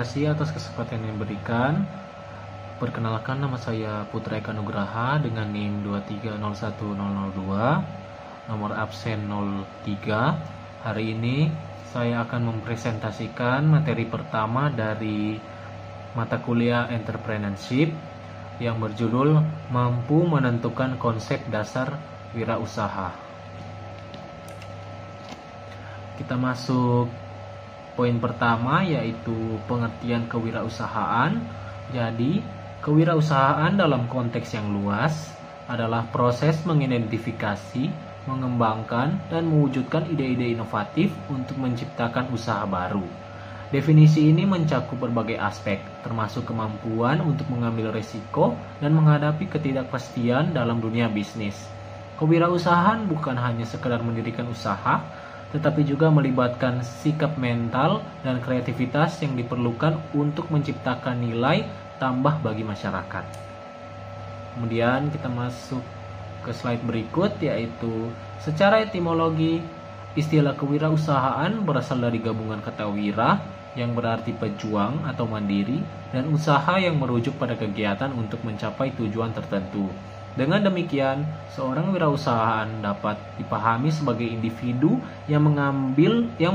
kasih atas kesempatan yang diberikan. Perkenalkan, nama saya Putra Eka Nugraha dengan NIM 2301002, nomor absen 03. Hari ini saya akan mempresentasikan materi pertama dari mata kuliah Entrepreneurship yang berjudul Mampu Menentukan Konsep Dasar Wirausaha. Kita masuk poin pertama, yaitu pengertian kewirausahaan. Jadi, kewirausahaan dalam konteks yang luas adalah proses mengidentifikasi, mengembangkan, dan mewujudkan ide-ide inovatif untuk menciptakan usaha baru. Definisi ini mencakup berbagai aspek, termasuk kemampuan untuk mengambil risiko dan menghadapi ketidakpastian dalam dunia bisnis. Kewirausahaan bukan hanya sekedar mendirikan usaha, tetapi juga melibatkan sikap mental dan kreativitas yang diperlukan untuk menciptakan nilai tambah bagi masyarakat. Kemudian kita masuk ke slide berikut, yaitu secara etimologi, istilah kewirausahaan berasal dari gabungan kata wira yang berarti pejuang atau mandiri, dan usaha yang merujuk pada kegiatan untuk mencapai tujuan tertentu. Dengan demikian, seorang wirausahaan dapat dipahami sebagai individu yang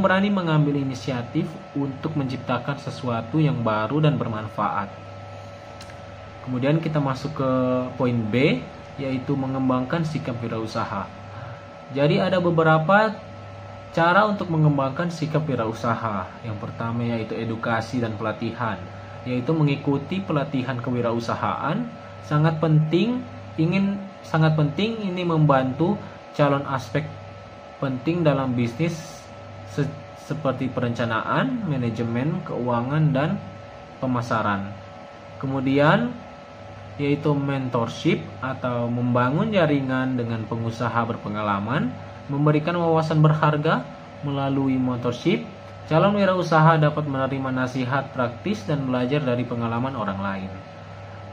berani mengambil inisiatif untuk menciptakan sesuatu yang baru dan bermanfaat. Kemudian kita masuk ke poin B, yaitu mengembangkan sikap wirausaha. Jadi ada beberapa cara untuk mengembangkan sikap wirausaha. Yang pertama yaitu edukasi dan pelatihan, yaitu mengikuti pelatihan kewirausahaan. Sangat penting ini membantu calon aspek penting dalam bisnis seperti perencanaan, manajemen, keuangan, dan pemasaran. Kemudian yaitu mentorship atau membangun jaringan dengan pengusaha berpengalaman, memberikan wawasan berharga. Melalui mentorship, calon wirausaha dapat menerima nasihat praktis dan belajar dari pengalaman orang lain.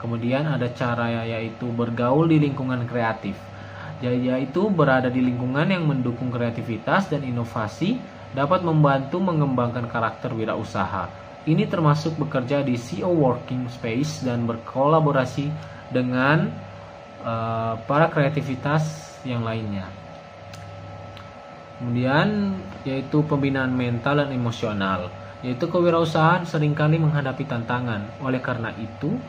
Kemudian ada cara, yaitu bergaul di lingkungan kreatif, yaitu berada di lingkungan yang mendukung kreativitas dan inovasi dapat membantu mengembangkan karakter wirausaha. Ini termasuk bekerja di CEO working space dan berkolaborasi dengan para kreativitas yang lainnya. Kemudian yaitu pembinaan mental dan emosional, yaitu kewirausahaan seringkali menghadapi tantangan. Oleh karena itu,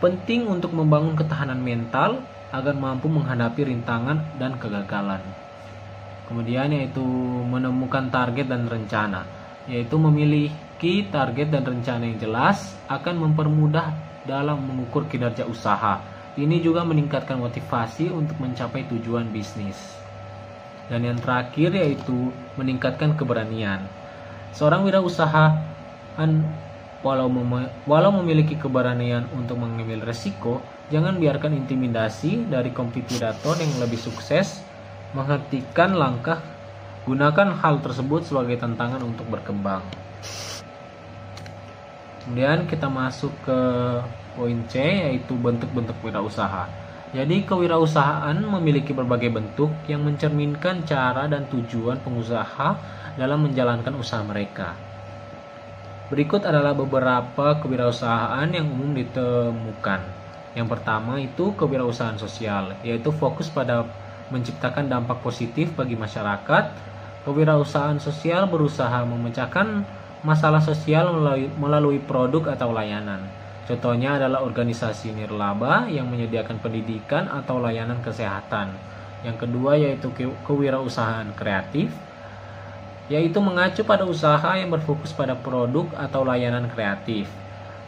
penting untuk membangun ketahanan mental agar mampu menghadapi rintangan dan kegagalan. Kemudian yaitu menemukan target dan rencana, yaitu memiliki target dan rencana yang jelas akan mempermudah dalam mengukur kinerja usaha. Ini juga meningkatkan motivasi untuk mencapai tujuan bisnis. Dan yang terakhir yaitu meningkatkan keberanian. Seorang wirausahaan walau memiliki keberanian untuk mengambil resiko, jangan biarkan intimidasi dari kompetitor yang lebih sukses menghentikan langkah. Gunakan hal tersebut sebagai tantangan untuk berkembang. Kemudian kita masuk ke poin C, yaitu bentuk-bentuk wirausaha. Jadi kewirausahaan memiliki berbagai bentuk yang mencerminkan cara dan tujuan pengusaha dalam menjalankan usaha mereka. Berikut adalah beberapa kewirausahaan yang umum ditemukan. Yang pertama itu kewirausahaan sosial, yaitu fokus pada menciptakan dampak positif bagi masyarakat. Kewirausahaan sosial berusaha memecahkan masalah sosial melalui produk atau layanan. Contohnya adalah organisasi nirlaba yang menyediakan pendidikan atau layanan kesehatan. Yang kedua yaitu kewirausahaan kreatif, yaitu mengacu pada usaha yang berfokus pada produk atau layanan kreatif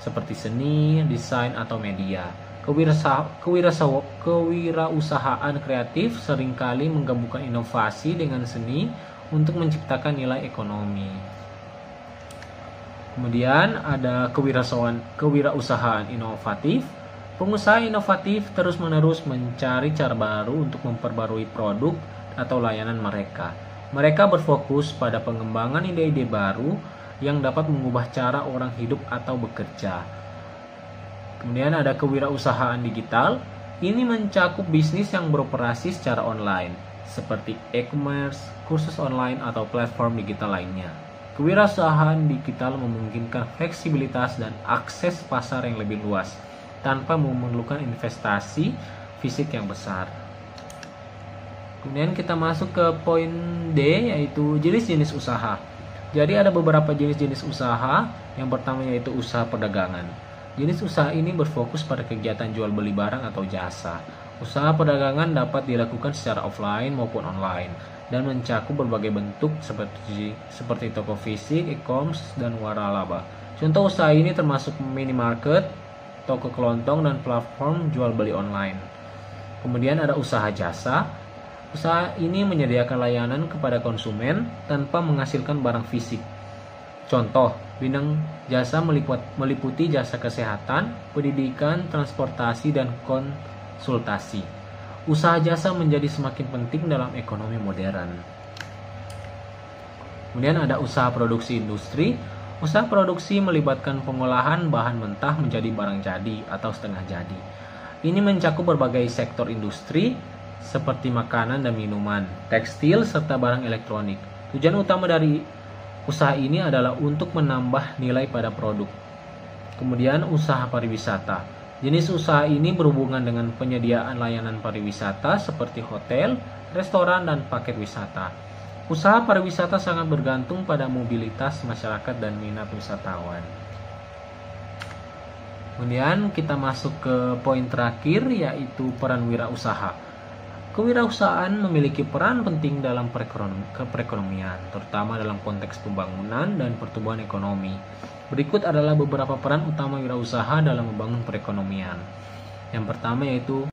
seperti seni, desain, atau media. Kewirausahaan kreatif seringkali menggabungkan inovasi dengan seni untuk menciptakan nilai ekonomi. Kemudian ada kewirausahaan inovatif. Pengusaha inovatif terus-menerus mencari cara baru untuk memperbarui produk atau layanan mereka. Mereka berfokus pada pengembangan ide-ide baru yang dapat mengubah cara orang hidup atau bekerja. Kemudian ada kewirausahaan digital. Ini mencakup bisnis yang beroperasi secara online, seperti e-commerce, kursus online, atau platform digital lainnya. Kewirausahaan digital memungkinkan fleksibilitas dan akses pasar yang lebih luas tanpa memerlukan investasi fisik yang besar. Kemudian kita masuk ke poin D, yaitu jenis-jenis usaha. Jadi ada beberapa jenis-jenis usaha. Yang pertama yaitu usaha perdagangan. Jenis usaha ini berfokus pada kegiatan jual beli barang atau jasa. Usaha perdagangan dapat dilakukan secara offline maupun online dan mencakup berbagai bentuk seperti toko fisik, e-commerce, dan waralaba. Contoh usaha ini termasuk minimarket, toko kelontong, dan platform jual beli online. Kemudian ada usaha jasa. Usaha ini menyediakan layanan kepada konsumen tanpa menghasilkan barang fisik. Contoh, bidang jasa meliputi jasa kesehatan, pendidikan, transportasi, dan konsultasi. Usaha jasa menjadi semakin penting dalam ekonomi modern. Kemudian ada usaha produksi industri. Usaha produksi melibatkan pengolahan bahan mentah menjadi barang jadi atau setengah jadi. Ini mencakup berbagai sektor industri seperti makanan dan minuman, tekstil, serta barang elektronik. Tujuan utama dari usaha ini adalah untuk menambah nilai pada produk. Kemudian usaha pariwisata. Jenis usaha ini berhubungan dengan penyediaan layanan pariwisata seperti hotel, restoran, dan paket wisata. Usaha pariwisata sangat bergantung pada mobilitas masyarakat dan minat wisatawan. Kemudian kita masuk ke poin terakhir, yaitu peran wirausaha. Kewirausahaan memiliki peran penting dalam perekonomian, terutama dalam konteks pembangunan dan pertumbuhan ekonomi. Berikut adalah beberapa peran utama wirausaha dalam membangun perekonomian. Yang pertama yaitu